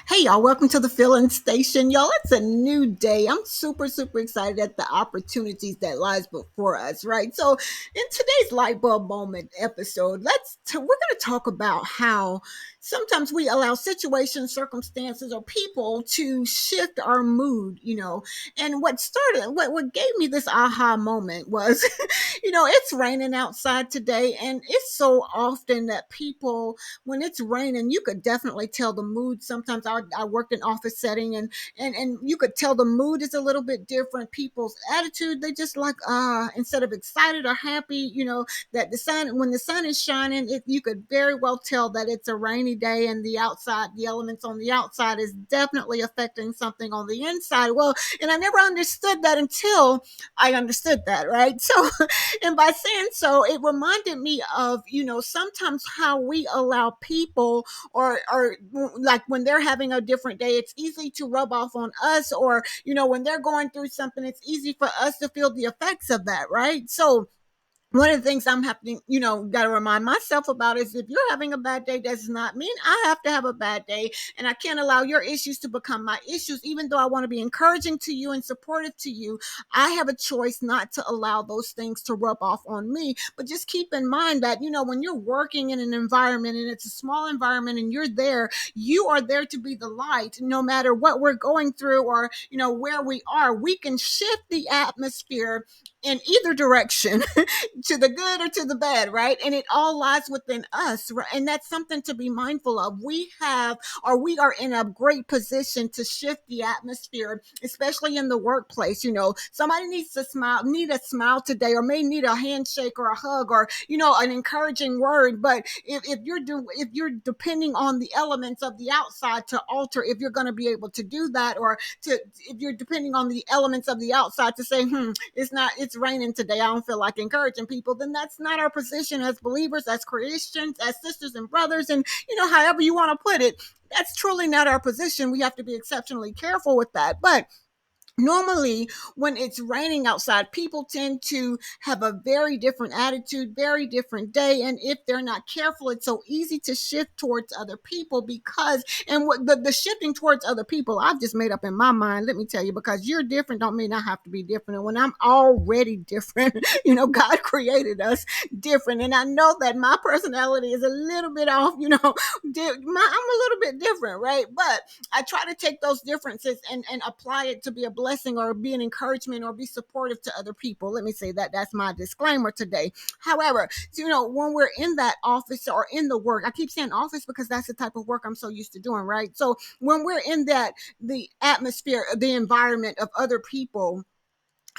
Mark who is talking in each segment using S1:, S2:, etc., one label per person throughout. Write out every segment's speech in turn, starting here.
S1: Hey y'all, welcome to the Filling Station. Y'all, it's a new day. I'm super excited at the opportunities that lies before us, right? So in today's light bulb moment episode, we're going to talk about how sometimes we allow situations, circumstances, or people to shift our mood, And what gave me this aha moment was, it's raining outside today, and it's so often that people when it's raining, you could definitely tell the mood. Sometimes I worked in office setting, and you could tell the mood is a little bit different. People's attitude, they just like instead of excited or happy, that the sun is shining, you could very well tell that it's a rainy day, and the elements on the outside is definitely affecting something on the inside. Well, and I never understood that until I understood that, right? So and by saying so, it reminded me of, sometimes how we allow people or like when they're having a different day, it's easy to rub off on us, or, when they're going through something, it's easy for us to feel the effects of that, right? So one of the things I'm having, got to remind myself about is if you're having a bad day, does not mean I have to have a bad day. And I can't allow your issues to become my issues. Even though I want to be encouraging to you and supportive to you, I have a choice not to allow those things to rub off on me. But just keep in mind that, when you're working in an environment and it's a small environment and you're there, you are there to be the light. No matter what we're going through or, where we are, we can shift the atmosphere in either direction to the good or to the bad, right? And it all lies within us, right? And that's something to be mindful of. We are in a great position to shift the atmosphere, especially in the workplace. Somebody need a smile today, or may need a handshake or a hug, or, an encouraging word. But if you're depending on the elements of the outside to alter if you're going to be able to do that, or if you're depending on the elements of the outside to say, it's raining today, I don't feel like encouraging people, then that's not our position as believers, as Christians, as sisters and brothers, and, however you want to put it. That's truly not our position. We have to be exceptionally careful with that. But normally when it's raining outside, people tend to have a very different attitude, very different day, and if they're not careful, it's so easy to shift towards other people. Because and what the shifting towards other people, I've just made up in my mind, let me tell you, because you're different don't mean I have to be different. And when I'm already different, God created us different, and I know that my personality is a little bit off, I'm a little bit different, right? But I try to take those differences and apply it to be a blessing or be an encouragement or be supportive to other people. Let me say that that's my disclaimer today. However, so, when we're in that office or in the work, I keep saying office because that's the type of work I'm so used to doing, right? So when we're in the atmosphere, the environment of other people,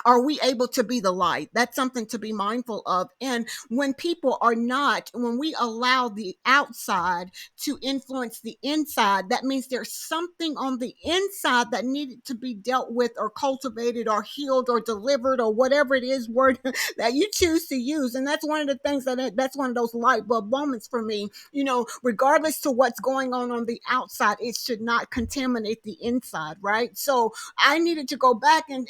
S1: are we able to be the light? That's something to be mindful of. And when people are not, when we allow the outside to influence the inside, that means there's something on the inside that needed to be dealt with or cultivated or healed or delivered or whatever it is word that you choose to use. And that's one of the things that's one of those light bulb moments for me. Regardless to what's going on the outside, it should not contaminate the inside, right? So I needed to go back and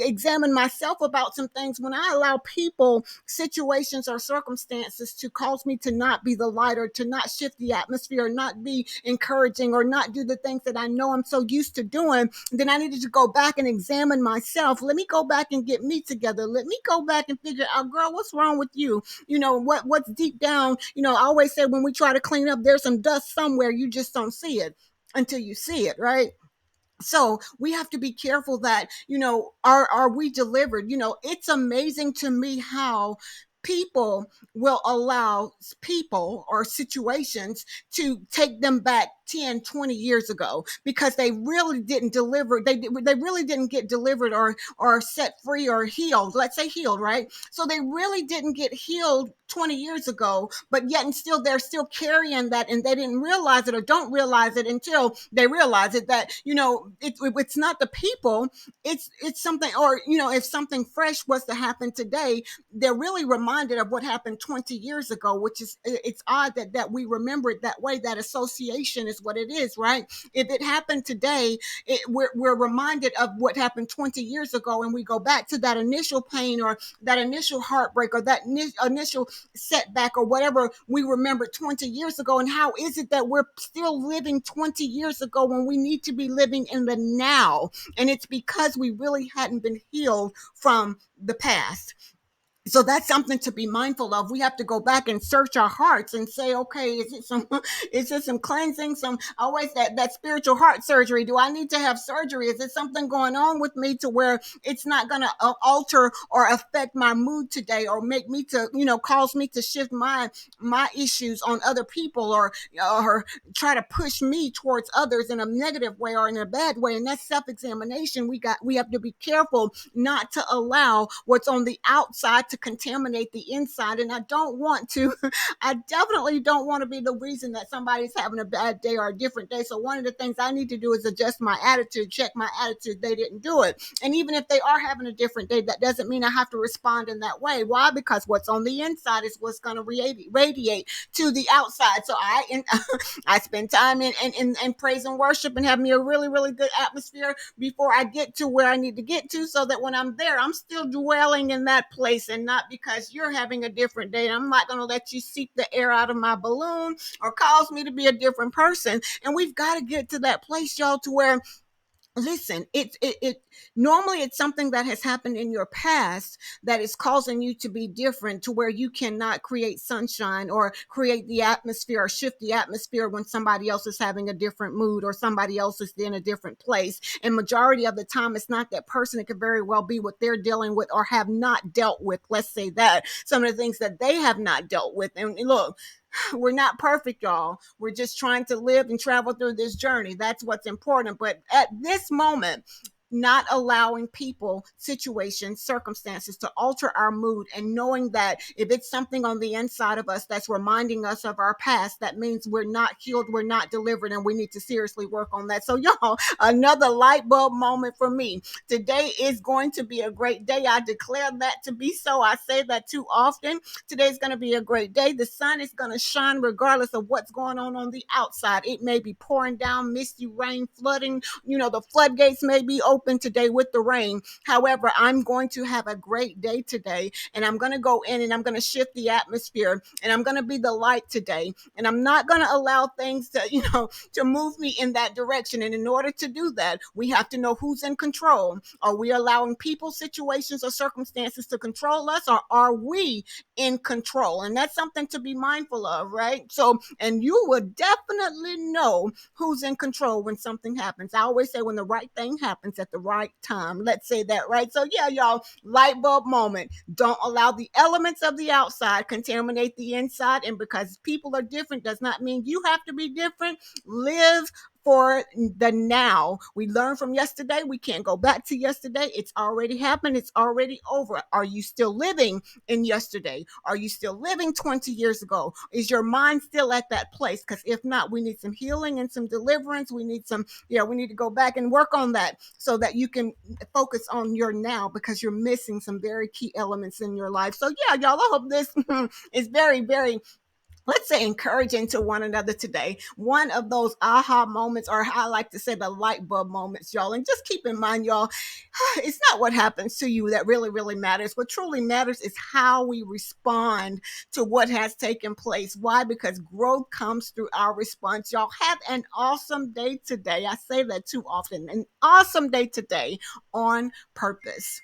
S1: examine myself about some things when I allow people, situations, or circumstances to cause me to not be the light, or to not shift the atmosphere, or not be encouraging, or not do the things that I know I'm so used to doing. Then I needed to go back and examine myself. Let me go back and get me together. Let me go back and figure out, girl, what's wrong with you? What's deep down. I always say when we try to clean up, there's some dust somewhere. You just don't see it until you see it, right? So we have to be careful that, are we delivered? It's amazing to me how people will allow people or situations to take them back 10, 20 years ago, because they really didn't deliver. They really didn't get delivered or set free or healed. Let's say healed, right? So they really didn't get healed 20 years ago, but yet and still they're still carrying that, and they didn't realize it or don't realize it until they realize it, that, it's not the people, it's something. Or, if something fresh was to happen today, they're really reminded reminded of what happened 20 years ago, which is, it's odd that we remember it that way. That association is what it is, right? If it happened today, we're reminded of what happened 20 years ago, and we go back to that initial pain or that initial heartbreak or that initial setback or whatever we remembered 20 years ago. And how is it that we're still living 20 years ago when we need to be living in the now? And it's because we really hadn't been healed from the past. So that's something to be mindful of. We have to go back and search our hearts and say, okay, is it some is it some cleansing, some always that spiritual heart surgery? Do I need to have surgery? Is there something going on with me to where it's not going to alter or affect my mood today, or make me to, cause me to shift my issues on other people, or try to push me towards others in a negative way or in a bad way? And that's self-examination. We have to be careful not to allow what's on the outside to contaminate the inside. And I don't want to, I definitely don't want to be the reason that somebody's having a bad day or a different day. So one of the things I need to do is adjust my attitude, check my attitude. They didn't do it. And even if they are having a different day, that doesn't mean I have to respond in that way. Why? Because what's on the inside is what's going to radiate to the outside. So I spend time in praise and worship and have me a really, really good atmosphere before I get to where I need to get to, so that when I'm there, I'm still dwelling in that place, and not because you're having a different day. I'm not going to let you seep the air out of my balloon or cause me to be a different person. And we've got to get to that place, y'all, to where, listen, it normally it's something that has happened in your past that is causing you to be different, to where you cannot create sunshine or create the atmosphere or shift the atmosphere when somebody else is having a different mood or somebody else is in a different place. And majority of the time, it's not that person. It could very well be what they're dealing with or have not dealt with. Let's say that some of the things that they have not dealt with. And look, we're not perfect, y'all. We're just trying to live and travel through this journey. That's what's important. But at this moment, not allowing people, situations, circumstances to alter our mood, and knowing that if it's something on the inside of us that's reminding us of our past, that means we're not healed, we're not delivered, and we need to seriously work on that. So, y'all, another light bulb moment for me. Today is going to be a great day. I declare that to be so. I say that too often. Today's going to be a great day. The sun is going to shine regardless of what's going on the outside. It may be pouring down, misty rain, flooding. The floodgates may be open today with the rain. However, I'm going to have a great day today, and I'm going to go in and I'm going to shift the atmosphere, and I'm going to be the light today. And I'm not going to allow things to move me in that direction. And in order to do that, we have to know who's in control. Are we allowing people, situations, or circumstances to control us, or are we in control? And that's something to be mindful of, right? So, and you will definitely know who's in control when something happens. I always say, when the right thing happens at the right time. Let's say that, right? So yeah, y'all, light bulb moment. Don't allow the elements of the outside contaminate the inside. And because people are different does not mean you have to be different. Live for the now. We learned from yesterday. We can't go back to yesterday. It's already happened. It's already over. Are you still living in yesterday? Are you still living 20 years ago? Is your mind still at that place? Because if not, we need some healing and some deliverance. We need we need to go back and work on that so that you can focus on your now, because you're missing some very key elements in your life. So yeah, y'all, I hope this is very, very, let's say, encouraging to one another today. One of those aha moments, or I like to say the light bulb moments, y'all. And just keep in mind, y'all, it's not what happens to you that really, really matters. What truly matters is how we respond to what has taken place. Why? Because growth comes through our response. Y'all have an awesome day today. I say that too often. An awesome day today on purpose.